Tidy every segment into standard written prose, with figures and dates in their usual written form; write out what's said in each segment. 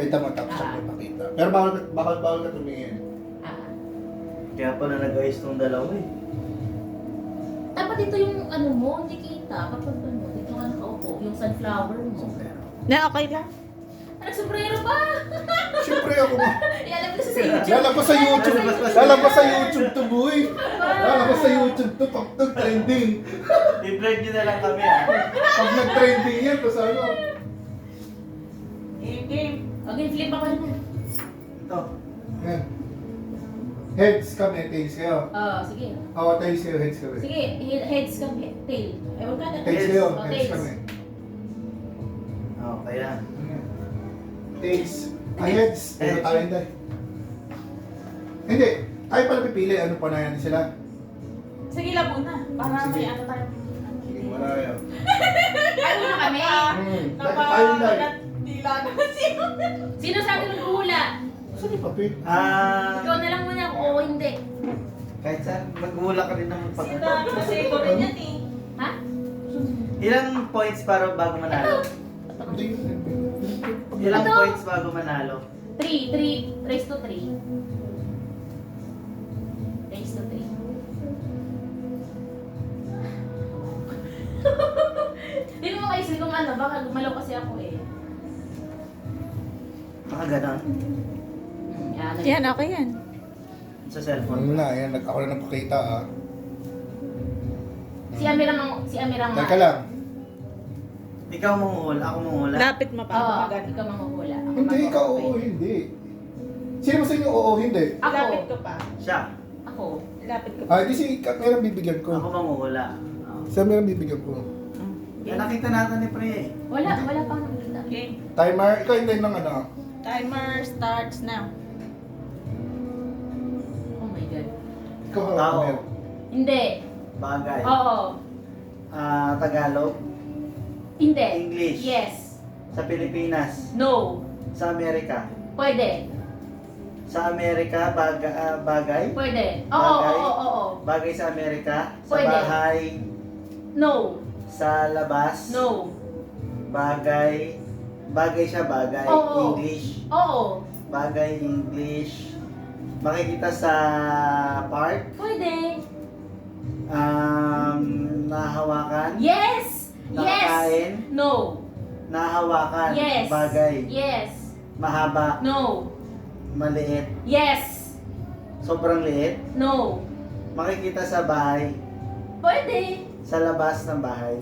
Kita mo tapos siya may makita. Pero bawal ka tumingin. Kaya pala nag-ayos tong dalawa eh. Dapat ito yung ano mo, hindi kita. Kapag ano, dito ka nakaupo, yung sunflower mo. Na, okay lang. Nagsombrero pa! Siyempre ako ma. Ialabas sa YouTube. Lalabas sa YouTube. Lalabas sa YouTube to, boy. Lalabas sa YouTube to pag nag-trending. I-vlog nyo na lang kami ah. Pag nag-trending yan, tapos ano. Game. Okay, flip ako na. Ito. Yan. Heads kami, tails kayo. Sige. Oo, tails kayo, heads kami. Sige, heads kami, tail. Ewan ka na. Tails kayo, Oh, heads tails. kami. Oh, kaya. Tails. Heads. Pero Heads. tayo hindi. Hindi. Tayo pala pipili. Ano pa na yan sila? Sige lang muna. Para Sige. may ano tayo. Sige, maraya. Ay, muna kami. Tayo hindi. Dila na siya. Sino sa atin maghula? Saan yung papel? Ikaw na lang muna kung oo hindi. Kahit saan, magmula ka rin naman pag... Sila, kasi ko rin yan eh. Ha? Ilang points para bago manalo? Hindi. Ilang Ito. points bago manalo? 3, raise to 3. Raise to 3. Hindi mo maisip kung ano, baka gumalaw kasi ako eh. Baka ganon. Yan, okay yan. Sa cellphone. Ano na, yan. Ako na napakita ah. Si Amira Teka lang. Ikaw manguhula, ako manguhula. Lapit mo pa. Oo, Agad. ikaw manguhula. Ako Hindi, ikaw oo, mag-open. hindi. Sino mo sa inyo oo, hindi? Ako. Lapit ko pa. Siya. Ako. Lapit ko pa. Ah, di si Kamerang bibigyan Ako ko. manguhula. Oh. Sa Kamerang bibigyan ko. Yan, nakita natin ni Pre eh. Wala pang nakita. Okay. Timer, ikaw hindi ng ano. Timer starts now. Oh my God. Ikaw Tao. Kamer. Hindi. Bagay. Oo. Tagalog. Hindi. English. Yes. Sa Pilipinas. No. Sa Amerika. Pwede. Sa Amerika, bagay. Pwede. Oo, Bagay. oo. Bagay sa Amerika. Sa Pwede. bahay. No. Sa labas. No. Bagay. Bagay siya, bagay. Oo. English. Oo. Bagay, English. Makikita sa park. Pwede. Nahawakan. Yes. Nakakain. Yes. No. Nahawakan. Yes. Bagay. Yes. Mahaba. No. Maliit. Yes. Sobrang liit. No. Makikita sa bahay. Pwede. Sa labas ng bahay.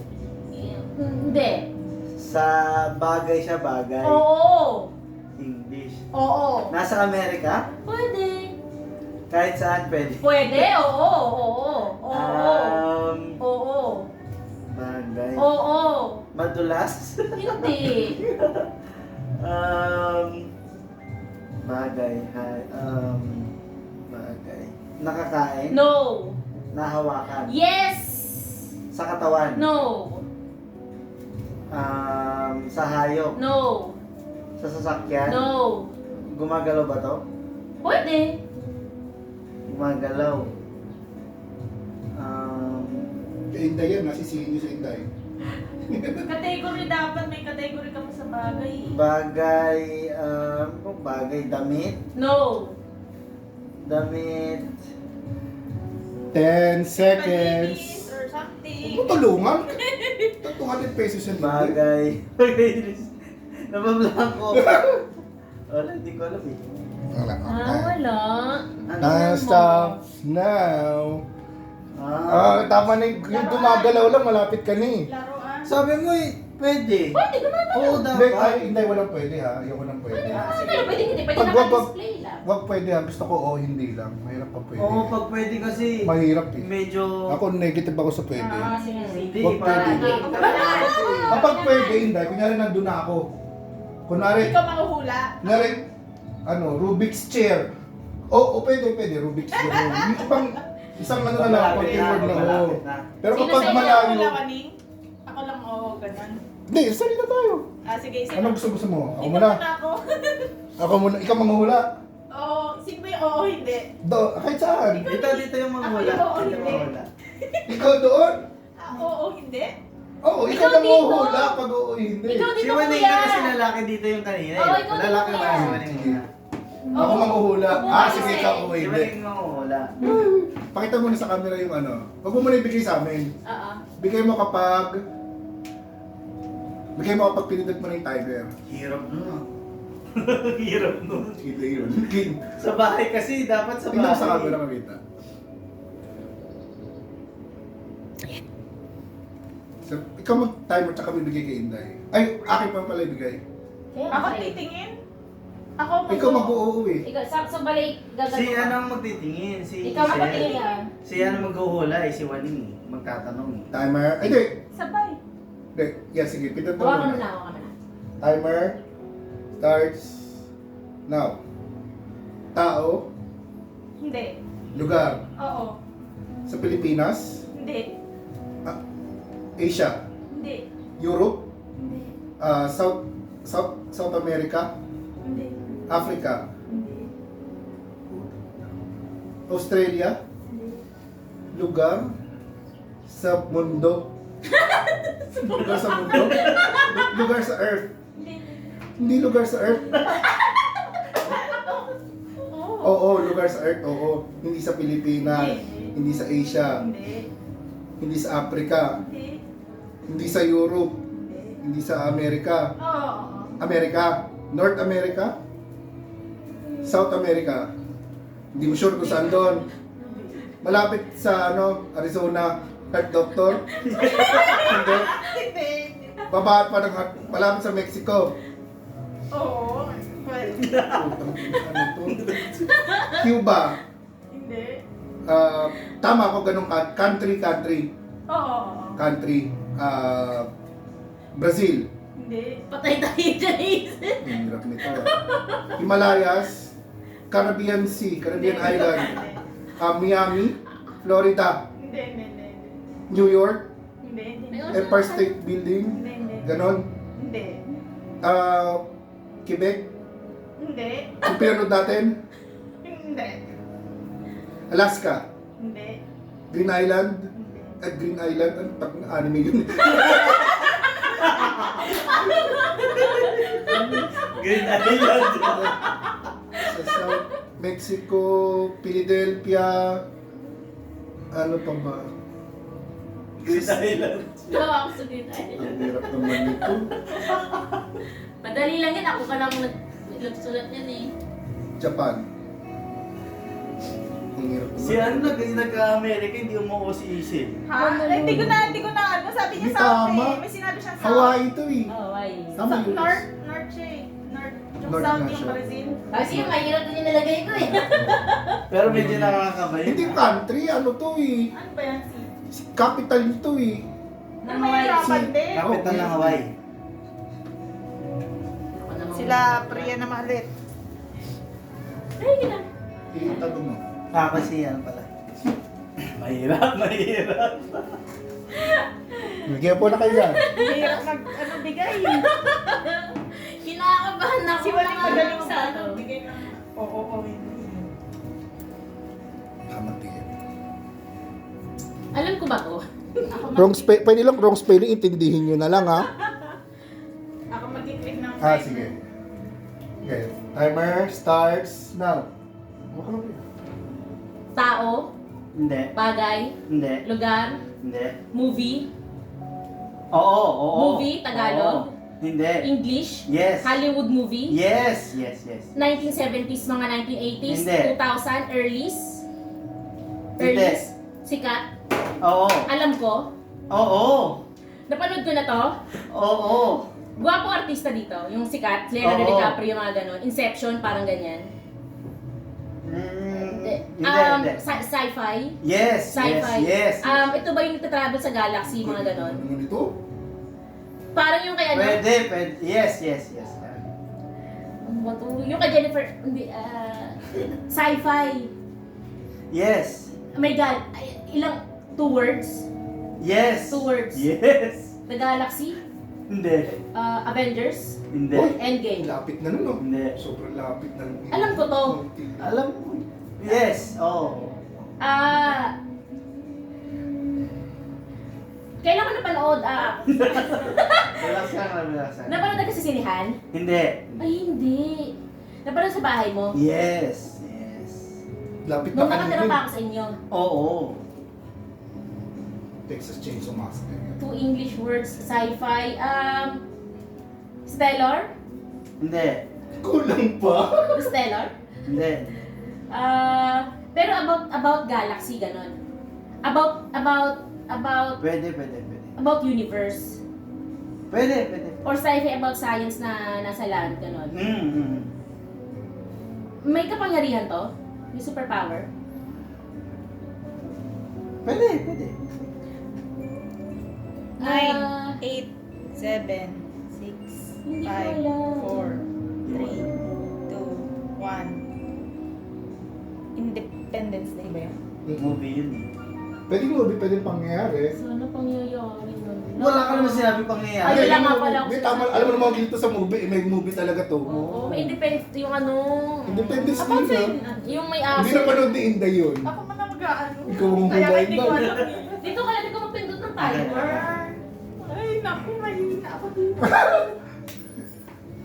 Hindi. Sa bagay siya, bagay. Oo. English. Oo. Nasa Amerika? Pwede. Kahit saan pwede. Pwede. Oo. Oo. Oo. Oo. Bagay. Oo. Madulas? Hindi. Bagay. Bagay. Nakakain? No. Nahawakan? Yes. Sa katawan? No. Sa hayop? No. Sa sasakyan? No. Gumagalaw ba to? Pwede. Gumagalaw. Kay Inday yan, nasisihin niyo sa Inday. Category dapat. May category ka pa sa bagay. Bagay, bagay, damit? No. Damit, 10 Palinis seconds. or something. Huwag mo tulungan. 200 pesos yan. bagay. Nabablanko. Wala, hindi ko alam eh. Wala. Wala. Ano Time stops now. Tama na yung gumagalaw lang, malapit ka na eh. Laruan. Sabi mo eh, pwede. Pwede gumagalaw. Oo, Hindi, dapat. Inday, walang pwede ha. Ayoko nang pwede. Pwede hindi. Pwede Pag wag- naka-display lang. Wag pwede ha. Gusto ko oo, hindi lang. Mahirap pa pwede. Oo, pag pwede kasi. Mahirap eh. Medyo... Ako negative ako sa pwede. Sige. Hindi, Wag parang pwede. Kapag pwede, Inday, kunyari nandun na ako. Kunwari, Ikaw mahuhula. kunyari, Rubik's chair. Oo, pwede, Rubik's chair. Yung ibang, isang ano na lang, Malapit konti word na oo. malapit na. Pero Sino kapag sa inyo malayo, Wala kaning. Ako lang oo, ganun. hindi, salita tayo. Sige, sige. Ano gusto mo? Ako Ikaw muna. muna ako. Ako muna, ikaw manghula. Oo, sino ba yung oo, hindi? Kahit saan. Dito yung mga hula. Ako yung oo, Dito yung hindi. mga hula. Ikaw doon. Oo, hindi? Oo, ikaw Ikaw nang dito. uhula pag oo hindi. Ikaw Si dito, Maning kuya. na kasi lalaki dito yung kanina. Oo, eh. ikaw dito, Lalaki kuya. ba si Maning muna? Ako manguhula. Opo, Ah, kasi. sige, ikaw oo Si hindi. Maning manguhula. Pakita mo na sa camera yung ano. Huwag mo muna ibigay sa amin. Oo. Bigay mo kapag pinindot mo na yung tiger. Hirap nun ah. Hirap nun. Hindi yun. Sa bahay kasi, dapat sa Tingnan mo sa bahay. camera makita. So, ikaw mag-timer tsaka bibigay kay Inday. Ay, akin pa pala ibigay. Kaya Ako okay. titingin? Ako Ikaw mag-oo eh. Ikaw, sa balik, gagawin Si ka. ano ang magtitingin? Si Ikaw si- magpatingin ka. Si ano mag-uhula eh, si Waning eh. Magtatanong eh. Timer. Ay, hindi. Sabay. Hindi. Yeah, sige. Pindot mo Hawakan mo na, muna. hawakan mo na. Timer starts now. Tao, Hindi. lugar. Oo. Sa Pilipinas, Hindi. Asia, Hindi. Europe, Hindi. South America, Hindi. Africa, Hindi. Australia, Hindi. lugar sa mundo. Lugar sa mundo? Lugar sa Earth. Hindi. Hindi lugar sa Earth. Oo. Oo, lugar sa Earth. Oo. Hindi sa Pilipinas. Hindi. Hindi sa Asia. Hindi. Hindi sa Africa. Hindi. Hindi sa Europe. Hindi. Hindi sa Amerika. Oo. America. North America. South America. Hindi mo sure kung saan doon. Malapit sa Arizona Heart Doctor. Hindi. Hindi. Baba pa ng malapit sa Mexico. Oo. Well, Ano to? Cuba. hindi. Tama ako ganun country. Oo. Country. Brazil. Hindi. Patay tayo dyan, Hazel. Ang hirap nito. Himalayas. Caribbean Sea. Caribbean Island. Miami. Florida. Hindi. Hindi. New York. Hindi. Hindi. Empire State Building. Hindi. Ganon. Hindi. Quebec. Hindi. Impyerno natin. Hindi. Alaska. Hindi. Green Island. Hindi. Green Island. Ano pag anime yun? Green Island. Sa South Mexico, Philadelphia. Ano pa ba? Green Island. Gawa ako sa Green Island. Ang hirap naman nito. Madali lang yan. Ako ka lang nagsulat yan eh. Japan. Ang hirap naman. Si ano nag-Amerika, hindi umuo si Isil. Ha? Hindi ko na ano. Sabi niya Hindi South tama. eh. May sinabi siyang South. Hawaii ito eh. Oh, why? Tama yun. North siya eh. North. Yung North South na yung siya. Brazil. Kasi yung mahirap din yung nilagay ko eh. Pero medyo nakakabayo. Hindi country, ano to eh. Ano ba yan? Capital nito eh. Ano mahirapan din? Kapitan ng Hawaii. Ako naman. Sila Priya na malit. Ay, gina. Itanong mo. Kasi yan pala. Mahirap. Bigyan po na kayo dyan. Mahirap bigay. Kinakabahan ako. Si Waling magaling sa sa ano. bigay ng oo. Hindi. Kamatiin. Alam ko ba to? Wrong spelling, pwede lang wrong spelling, intindihin nyo na lang ha. Ako mag-click ng Sige. Okay. Timer starts now. Tao, Hindi. bagay, Hindi. lugar, Hindi. movie, Oo. Movie, Tagalog. Oo. Hindi. English, Yes. Hollywood movie, Yes. 1970s, mga 1980s, Hindi. 2000, earlys, Hindi. sikat, Oo. alam ko, Oo. napanood ko na to, Oo. gwapong artista dito, yung sikat, Leonardo Oo. DiCaprio, mga ganon, Inception, parang ganyan. Hindi. Sci-fi, Yes. sci-fi. Yes. Ito ba yung nagtatravel sa galaxy, mga ganon? Ano ito? Parang yung kay ano, Pwede. Yes. ano ba to? Yung kay Jennifer, hindi, sci-fi. Yes. Oh my God, ilang, 2 words? Yes. 2 words. Yes. The Galaxy, Hindi. Avengers, Hindi. Uy! Endgame. Lapit na nun, no? Hindi. Sobrang lapit na nun. Alam ko to. Alam mo. Yes. Oh. Kailan ko napanood? Relax lang, relax lang. Napanood ka sa sinihan? Hindi. Ay, hindi. Napanood sa bahay mo? Yes. Yes. Lapit na Nung nakatira kanina. pa ako sa inyo. Oo. Texas Chainsaw Massacre. Two English words, sci-fi. Stellar? Hindi. Kulang pa. The Stellar? Hindi. Pero about galaxy, ganon. About Pwede. universe. Pwede. Or sci-fi about science na nasa land, ganon. May kapangyarihan to? May superpower? Pwede. 9, Ah, 8, 7, 6, Hindi ko 5, alam. 4, 3, 2, 1. Independence Day ba yun? Movie yun eh. Pwede movie, pwede pangyayari. Sana pangyayari nun. Wala ka naman sinabi pang Ay, nangyayari. wala nga pala ako May tama, sinasabi. alam mo naman dito sa movie, may movie talaga to. Oo, may independent yung ano. Independence About Day sa'yo. na. Yung may Hindi aso. na panood ni Inday yun. Ako man ang mag-aano. Ikaw ang Kaya humayin hindi ko daw. alam. Dito ka lang, dito magpindot ng timer. Ay, naku, mahina ako dito.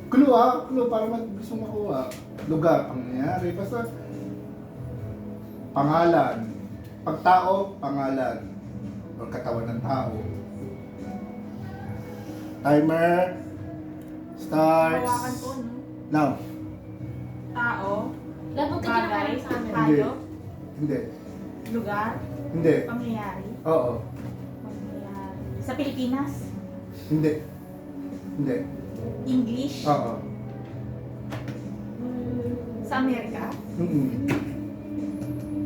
Clue para gusto makuha. Lugar, pangyayari. Basta, pangalan. Pagtao, pangalan. O katawan ng tao. Timer. Starts. Hawakan ko, no? Now. Tao, Labot ka bagay, kinakaroon sa amin. Hindi. hayop, Hindi. lugar, Hindi. pangyayari. Oo. Pangyayari. Sa Pilipinas, Hindi. Hindi. English, Oo. sa Amerika, Mm-mm.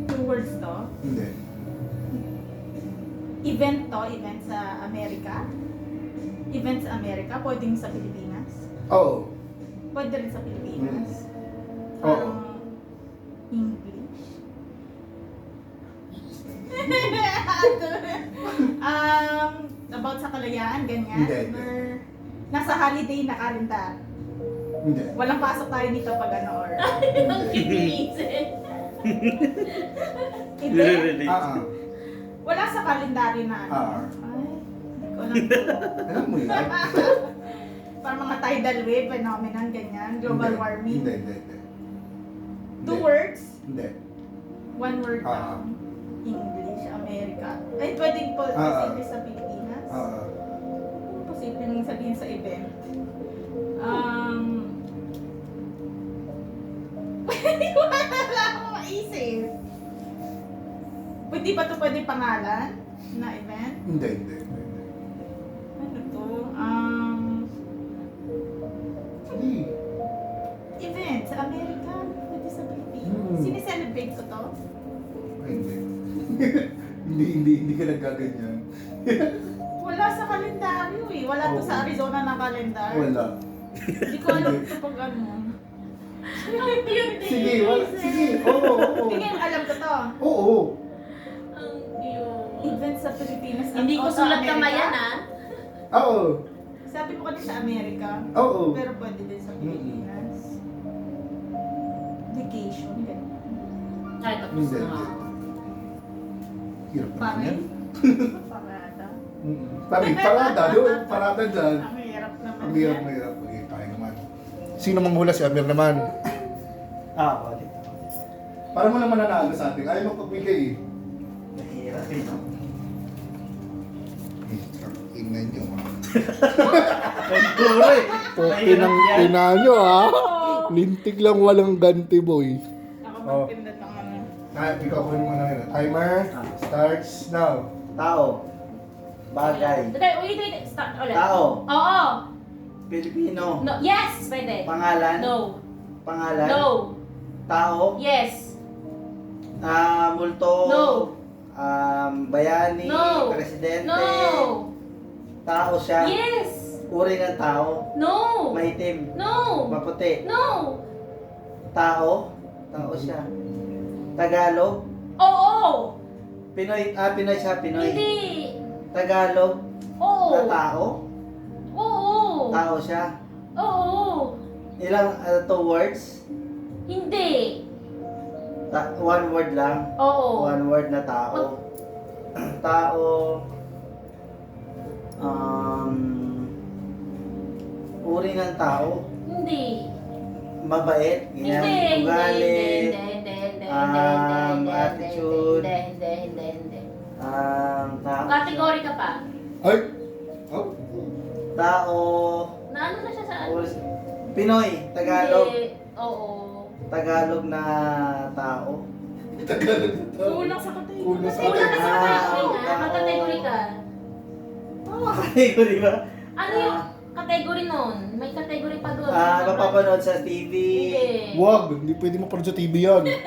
2 words to. Hindi. Event sa Amerika. Event sa Amerika, pwedeng sa Pilipinas. Oo. Pwede rin sa Pilipinas. Oo. Parang English. About sa kalayaan, ganyan. Hindi. Or nasa holiday na kalendar. Hindi. Walang pasok tayo dito pag ano or Ang kiniisip. event. Ah. Wala sa kalendaryo na ano. Ah. Ay, hindi ko alam to. Alam mo yan? Parang mga tidal wave, phenomenon, ganyan. Global Hindi. warming. Hindi. 2 words, Hindi. 1 word Ah. lang. English, Amerika. Ay, pwedeng po posible sa Pilipinas. Ah. Posible nang sabihin sa event. Wala akong maisip. Pwede ba ito pwede pangalan na event? Hindi. Ano to? Hindi. Event sa Amerika, pwede sa Pilipinas. Hmm. Sineselebrate ko to? Ay, hindi. hindi ka nagkaganyan. Wala sa kalendaryo eh. Wala to sa Arizona na kalendar. Wala. Hindi ko alam ito pag ano. Ang cute Sige, sige. Oo. Hindi ko alam ko to. Oo. Ang cute. Event sa Pilipinas. Hindi ko O, sa sulat Amerika. kamay yan ah. Oo. Sabi mo kanina sa Amerika. Oo. Pero pwede din sa Pilipinas. Vacation, ganyan. Kahit tapos Hindi. na. Hirap naman Pare. yan. Parada. Parada. Doon. Parada dyan. Ang hirap naman Ang hirap. Okay, kaya naman. Sino manghula? Si Amir naman. Ulit. Para mo naman nanalo sa atin. Ayaw mo pagbigay eh. Mahirap eh. Ingnan nyo. Nagturo eh. Mahirap yan. ina nyo ha. Lintik lang walang ganti boy. Nakapagpindan ng ano. Ikaw ko naman na timer. Starts now. Tao. Bagay. Wait. Start ulit. Tao. Oo. Pilipino. No. Yes, pwede. Pangalan. No. Pangalan. No. Tao. Yes. Multo. No. Bayani. No. Presidente. No. Tao siya. Yes. Uri ng tao. No. Maitim. No. Maputi. No. Tao. Tao siya. Tagalog. Oo. Pinoy. Pinoy siya. Pinoy. Hindi. Tagalog. Oo. Na tao. Oo. Tao siya. Oo. Ilang 2 words? Hindi. 1 word lang. Oo. 1 word na tao. Tao. Uri ng tao. Hindi. Mabait. Hindi, Ganyan. hindi, Ugali. hindi, attitude. hindi. Tao. Category ka pa. Ay! Oh, Tao. Naano na siya sa ano? Pinoy. Tagalog. Hindi. Oo. Tagalog na tao. Tagalog na tao. Kulang sa kategory. Kulang sa Kulang ka sa kategory. category nga. Mag-category ka. Category ba? Ano yung category nun? May category pa doon. Mapapanood sa TV. Hindi. Wag, hindi pwede mapanood sa TV yan. May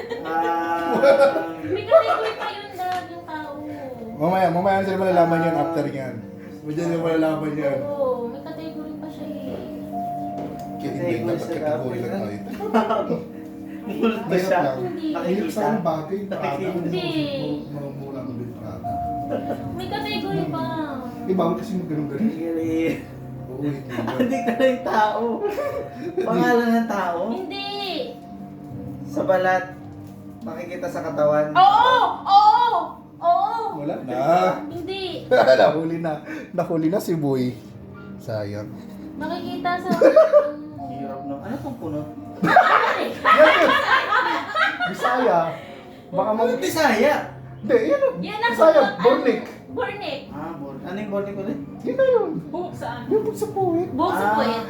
category pa yun, Dad, yung tao. Mamaya sila malalaman yan after yan. Mamaya sila malalaman yan. Oo, may category pa siya eh. Kaya hindi dapat kategory lang tayo. Multo Mahirap siya. lang. Hindi. Mahirap sa aking bagay. Prada. Hindi. Mura ang bill Prada. May category pa. Eh, bawal kasi mag-ganun-ganun. Category. Oo, hindi ba? Hindi ka na yung tao. Pangalan ng tao. Hindi. Sa balat. Makikita sa katawan. Oo! Oo! Oo! Wala na. Hindi. Nahuli na si Boy. Sayang. Makikita sa... Hirap na. Ano pong puno? Bisaya. Baka Ano Bisaya? Hindi, yan o. Yan ang Bisaya, ano, Bornik. Bornik. Ano yung boarding ko ulit? Yun na yun. Buhok saan? Yung pag sa puwit. Buhok sa puwet.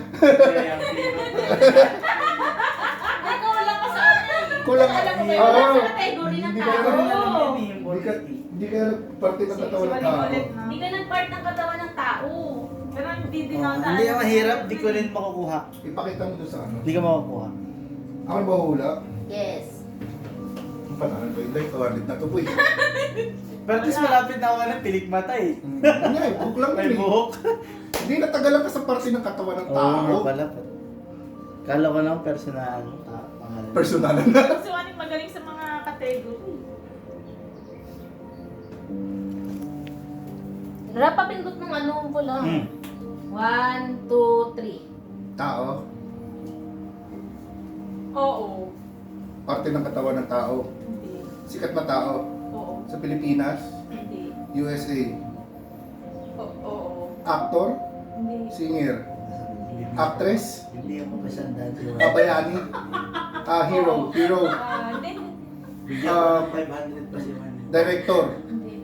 Ikaw lang ka sa ano. Kulang. Alam mo ba yun? Oo. Wala sa category ng Hindi tao. ka lang- Hindi Hindi ka parte ng katawan ng tao. Hindi ka nag-part ng katawan ng tao. Pero hindi din Oh, ako hindi yan mahirap, di ko rin makukuha. Ipakita mo doon sa ano. Hindi ka makukuha. Ako ba hula? Yes. Ang panahon ko, hindi, kawalit na to Boy. Pero at least malapit na ako ng pilik mata eh. Ano yan, buhok lang May yun eh. buhok. Hindi natagalan ka sa parte ng katawan ng Oo, tao. nga pala. Kala ko lang personal. Pangalan. Personal na. So, anong magaling sa mga category? Rap papindot ng ano ko lang. 1, 2, 3. Tao. Oo. Parte ng katawan ng tao. Hindi. Sikat na tao. Oo. Sa Pilipinas, Hindi. USA. Oo. Actor, Hindi. singer, actress, Hindi ako pasandaan sa kabayani, hero, Hindi. Bigyan ko ng 500 pa si Man. director. Hindi.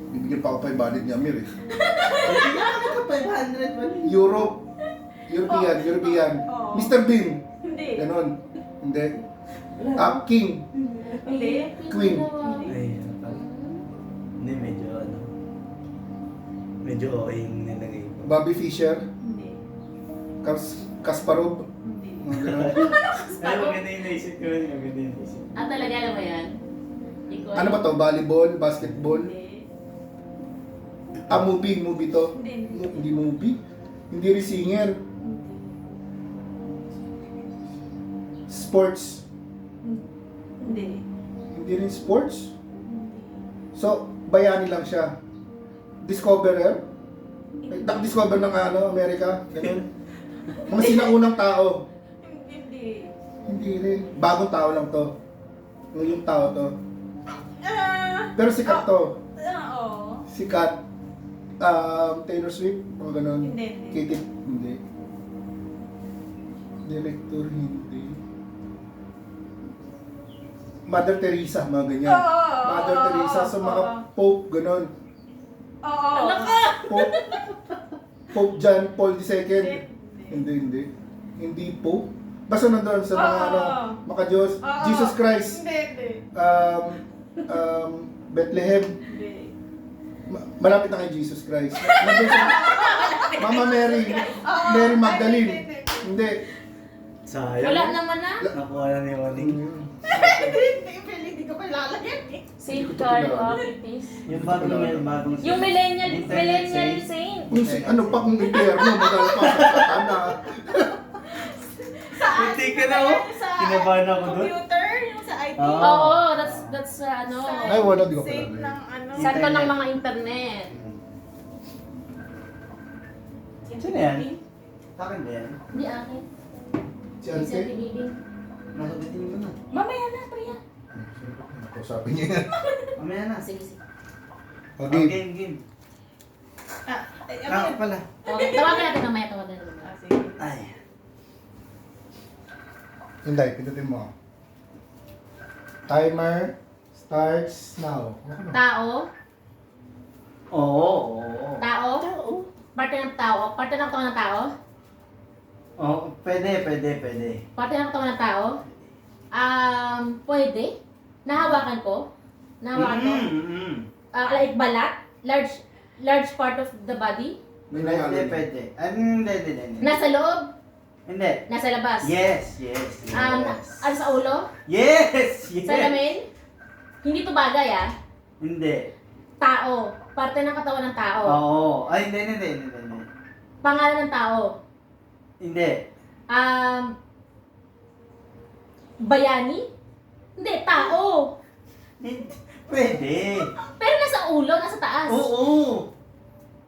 Bibigyan pa ako 500 ni Amir eh. Bigyan ko ng 500 pa rin. European. Oo. Mr. Bean. Hindi. Ganon. Hindi. King. Hindi. Queen. Ay, ano pala. Hindi, medyo ano. Medyo oing nilagay ko. Bobby Fischer. Hindi. Kasparov. Hindi. Mga ganon. Ay, maganda yung naisip ko rin. Maganda yung naisip. Talaga alam mo yan? Ano ba to? Volleyball? Basketball? Hindi. Movie to? Hindi. Hindi movie. Hindi rin singer. Sports. Hindi. Hindi rin sports. So, bayani lang siya. Discoverer. Nag-discover ng ano, Amerika. Ganun. Mga sinaunang tao. Hindi. Hindi rin. Bagong tao lang to. Yung tao to. Pero sikat to. Oo. Sikat. Taylor Swift. Mga ganun. Hindi. Katy. Hindi. Director. Hindi. Mother Teresa. Mga ganyan. Mother Teresa. So mga Pope. Ganun. Oo. Pope. Pope John Paul II. Hindi. Hindi Pope. Basta nandun sa mga ano, mga Diyos. Oo. Jesus Christ. Hindi. Bethlehem. Hindi. Malapit na kay Jesus Christ. Nandun sa Mama Mary. Mary Magdalene. Hindi. Sayang. Wala naman na. Nakuha na ni Waning. Hindi ko pa lalagyan eh. Safeguard office. Yung bagong Yung millennial Internet saint. Kung ano pa kung impyerno, madala pa sa satana. Saan? Hindi ka na, oh. Kinabahan ako doon. Computer? Yung sa IT? Oo. Oo, that's ano. Ay, wala, di ko Safe pala. ng ano. Santo ng mga internet. Sino yan? Akin ba yan? Hindi akin. Si Isa Ante? tibibing. Masagutin mo na. Mamaya na, Priya. Kausapin niya yan. Mamaya na. Sige, sige. Okay. Game. Ako pala. Okay, tawagan natin mamaya, tawagan natin mamaya. Sige. Ay. Inday, pindutin mo. Timer starts now. Tao, Oo. tao, parte ng tao, parte ng katawan ng tao, Oo, pwede. parte ng katawan ng tao. Pwede. Nahawakan ko. Nahawakan ko. Like balat, large part of the body. May nangyari. Pwede. Hindi. Nasa loob, Hindi. nasa labas. Yes. Ano sa ulo? Yes. Sa lamin? Hindi to bagay Hindi. Tao. Parte ng katawan ng tao. Oo. Ay, hindi. Pangalan ng tao. Hindi. Bayani? Hindi, tao. Pwede. Pero nasa ulo, nasa taas. Oo.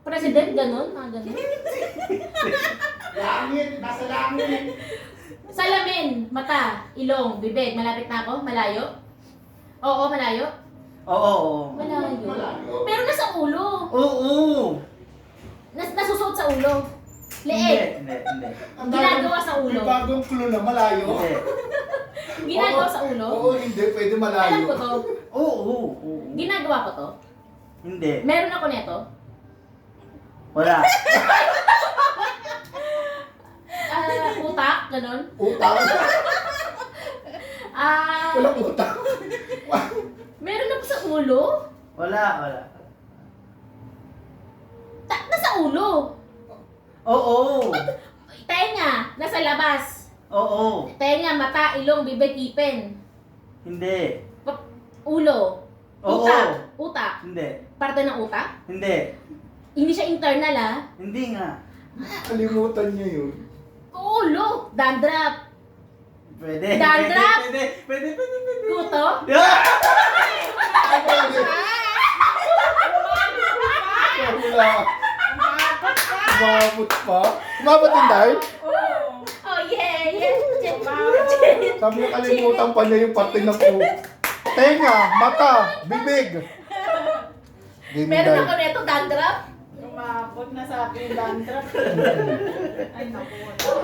President, ganun, mga ganun. Langit! Nasa langit! Salamin, mata, ilong, bibig. Malapit na ako? Malayo? Oo, malayo? Oo. Malayo. Pero nasa ulo. Oo. Nasusuot sa ulo. Leeg. Hindi. Ginagawa sa ulo. May bagong clue na malayo. Hindi. Ginagawa sa ulo. Oo, hindi. Pwede malayo. Alam ko to. Oo. Ginagawa ko to. Hindi. Meron ako neto. Wala. Utak, ganun. Utang. Walang utang. Meron ako sa ulo. Wala. Nasa ulo. Oo. Tenga, nasa labas. Oo. Tenga, mata, ilong, bibig, ipin. Hindi. Ulo. Oo. Utak. Hindi. Parte ng utak. Hindi. Hindi siya internal Hindi nga. Kalimutan niyo yun. Ulo. Dandruff. Pwede. Dandruff? Pwede. Kuto. Yeah! Wala. Umabot pa. Umabot din dahil. Oo. Oh, yeah. Sabi niya kalimutan pa niya yung parte na po. Tenga, mata, bibig. Game Meron dahil. ako neto, dandruff. Umabot na sa akin yung dandruff. Ay, naku.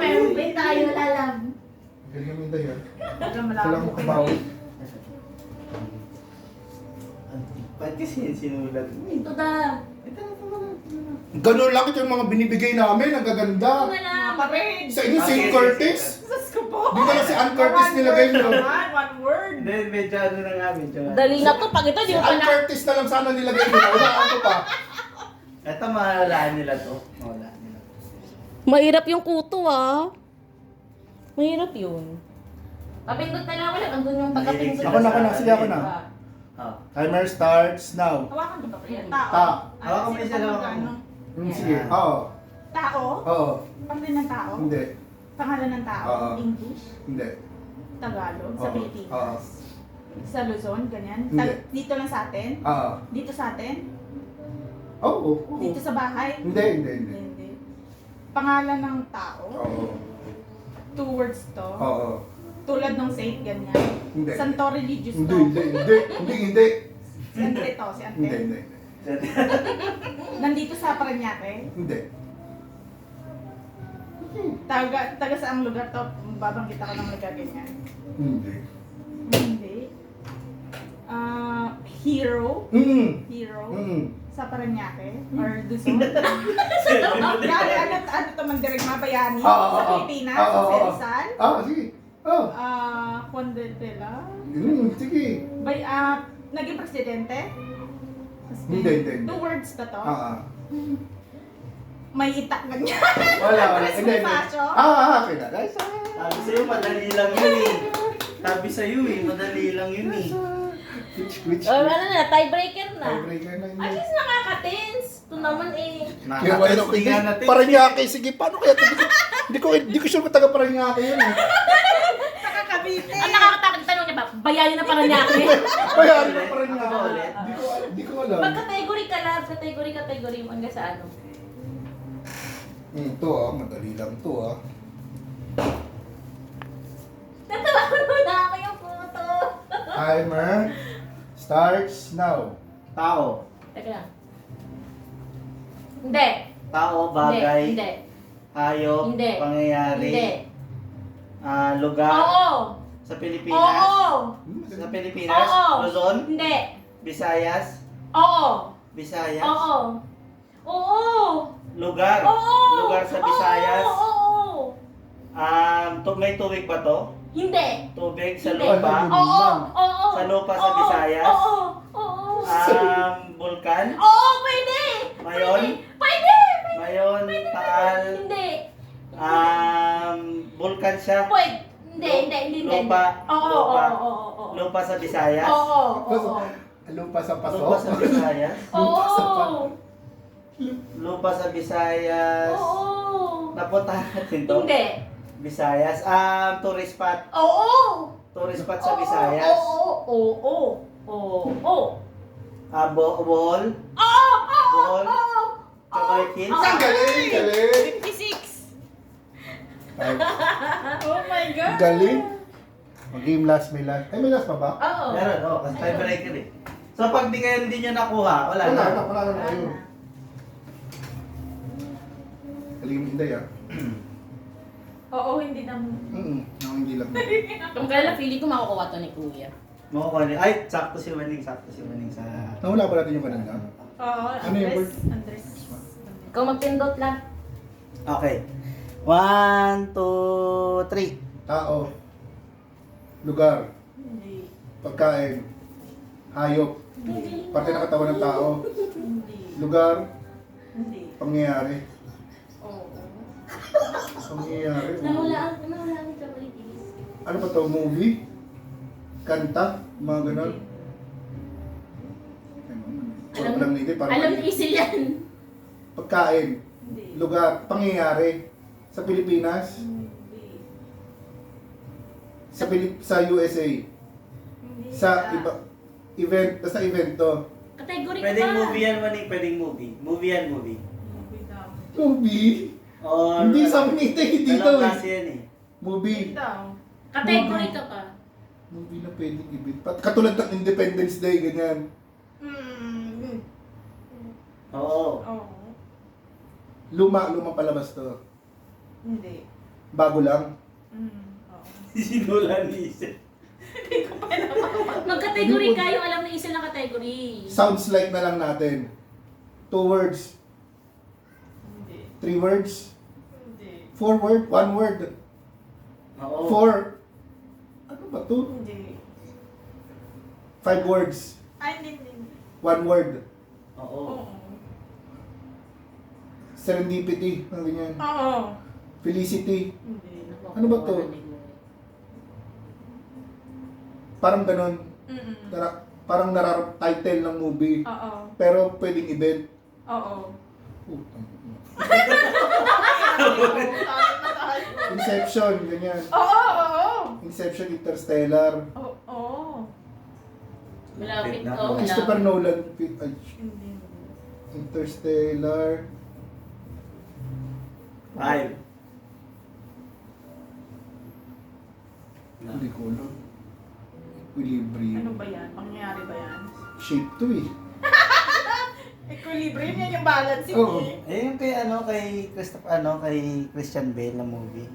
Meron pa tayo alam. Galing naman dahil. Alam mo Ito lang lang. makabaw. Ba't kasi sinulat mo? Ito da. Ganun lang ito yung mga binibigay namin. Ang Ito gaganda. na lang. Kapatid. Sa inyo, St. Curtis. Diyos ko po. Di ba lang si Ann Curtis nilagay nyo? One word. Hindi, medyo ano na nga, medyo ano. Dali na to. Pag ito, Si di mo pa Ann na... Curtis na lang sana nilagay nyo. Wala ako pa. Ito, mahalaan nila to. Mahirap yung kuto Mahirap yun. Papindot na lang ulit. Andun yung pagkapindot. Ako na. Sige, ako na. Oh. Timer starts now. Hawakan ko ba ito? Yan. Tao. Ta. Hawakan mo Sino isa lang pa ako. magkano? Sige. Oo. Tao? Oo. Pangalan ng tao? Hindi. Pangalan ng tao? Oo. English? Hindi. Tagalog? Sa Oo. Pilipinas? Sa Luzon? Ganyan? Hindi. Dito lang sa atin? Oo. Dito sa atin? Oo. Dito sa bahay? Hindi. Hindi. Pangalan ng tao? Oo. 2 words to? Oo. Tulad ng saint, ganyan? Hindi. Santo religious to? Hindi. Si Ante to? Si Ante? Hindi. Nandito sa Parañaque? Hindi. Taga saang lugar to? Babanggit ako ng lugar ganyan? Hindi. Hindi. Hero? Hero? Sa Parañaque? Or Luzon? Yan, ano to man direct mabayani? Sa Pilipinas? Sa Rizal? Sige. Oh. Juan de la? Sige. Naging presidente? Hindi. 2 words na to? May itak ganyan. Wala. Chris Hindi. Bonifacio? Okay na. Guys, Sabi sa'yo, madali lang yun eh. Sabi sa'yo madali lang yun eh. Which? Ano na, tiebreaker na. Tiebreaker na At hindi. least nakaka-tense. Ito naman Kaya wala ko hindi. Paranaque. Sige, paano kaya? Hindi ko sure kung taga Paranaque yun eh. Nakakabite. Ang nakakatakot tanong niya ba, bayanin na Parañaque? Bayaran na Paranaque. Ako ulit. Hindi ko alam. Pag-category ka lang, category mo hanggang sa ano. Ito madali lang to Natawa ko na ako yung photo. Timer. Starts now. Tao. Teka lang. Hindi. Tao, bagay, Hindi. hayop, Hindi. pangyayari, Hindi. lugar Oo. sa Pilipinas. Oo. Sa Pilipinas, Oo. Luzon, Hindi. Visayas, Oo. Visayas, Oo. Oo. lugar, Oo. lugar sa Visayas. Oo. May tubig ba to? Hindi. Tubig sa Hindi. lupa? Oo. Oo. Sa lupa sa Oo. Visayas? Oo. Oo. Vulkan? Oo, pwede. Mayon? Pwede. Mayon, Taal, Hindi. vulkan siya? Pwede. Hindi. Lupa. Oo. Lupa. Oo. Lupa sa Visayas? Oo. Lupa sa paso. Lupa sa Visayas? Lupa sa Oo. Lupa sa Visayas? Oo. Napuntahan natin to? Hindi. Visayas? Tourist spot? Oo. Tourist spot sa Visayas? Oo. Bohol? Oo. Bohol? Chocolate Hills? Ang galing! Galing! 56. Ay, Oh my God. galing. Mag-game last, may last. Ay, may last pa ba? Oo. Meron, kasi tiebreaker eh. So pag di kayo hindi nyo nakuha, wala Wala na. na, wala na kayo. Galing mo Inday, ah. Oo, hindi na mo. Ako hindi lang. Kung kailan feeling ko makukuha to ni Kuya. Makukuha niyo. Ay, sakto si Maning sa... Nawala ba natin yung kanina? Oo, Ano yung word? Andres. Ikaw magpindot lang. Okay. 1, 2, 3. Tao. Lugar. Hindi. Pagkain. Hayop. Parte ng katawan ng tao. Hindi. Lugar. Hindi. Pangyayari. Oo. Pangyayari. Nawala ang chocolate is. Ano ba to? Movie? Kanta? Mga ganon? Wala pa lang nito, parang Alam mali. ni Isil yan. Pagkain. Hindi. Lugar. Pangyayari. Sa Pilipinas. Hindi. Sa USA. Hindi. Sa iba. Event. Sa event to. Category ka Pwedeng ba? movie yan, Maning. Pwedeng movie. Movie yan, movie. Movie daw. Movie? Or... Hindi sa amin dito Dalawang eh. klase yan eh. Movie. Movie daw. Category ka pa. Movie na pwedeng event. Katulad ng Independence Day, ganyan. Oo. Oo. Luma palabas to. Hindi. Bago lang. Oo. Sinulan ni Isel. Mag-category ka yung alam ni Isil na category. Sounds like na lang natin. 2 words. Hindi. 3 words. Hindi. 4 word. 1 word. Oo. 4. Ano ba to? Hindi. 5 words. Ay, hindi. 1 word. Oo. Oo. Serendipity. Ano ganyan. Oo. Felicity. Hindi. Ano ba to? Parang ganon. Parang title ng movie. Oo. Pero pwedeng event. Oo. Inception, ganyan. Oo. Inception, Interstellar. Oo. Malapit Na. to. Christopher Nolan. Ay, Hindi. Interstellar. 5. Hindi ko alam. Equilibrium. Ano ba yan? Pangyayari ba yan? Shape 2 eh. Equilibrium yan yung balance Oo. eh. Eh, yung kay Christian Bale na movie.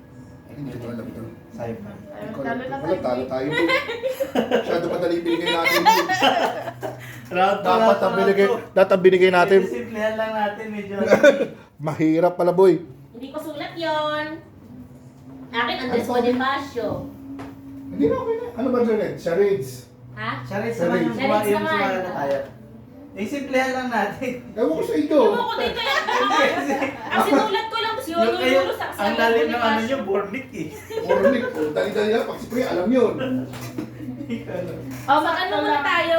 Hindi ko alam ito. Sci-fi. Hindi ko Talo alam. na Wala, talo tayo. tayo. Masyado madali binigay natin. Round Dapat ang binigay natin. Simplihan lang natin, medyo. Mahirap pala boy. Hindi ko sulat yon. Akin, Andres Bonifacio. Hindi na okay na. Ano ba Janet? Charades. Ha? Charades naman yung Charades yung naman. sumala na tayo. Eh, simplihan lang natin. Ewan ko sa ito. Ewan ko dito yan. Ang sinulat ko lang, si Yung kayo, Yolo sa ang lalim ng ano nyo, Bornick eh. Morning. Dali-dali lang. Pag siyempre alam yun. O, mag-ano muna tayo?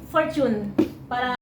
Fortune. Para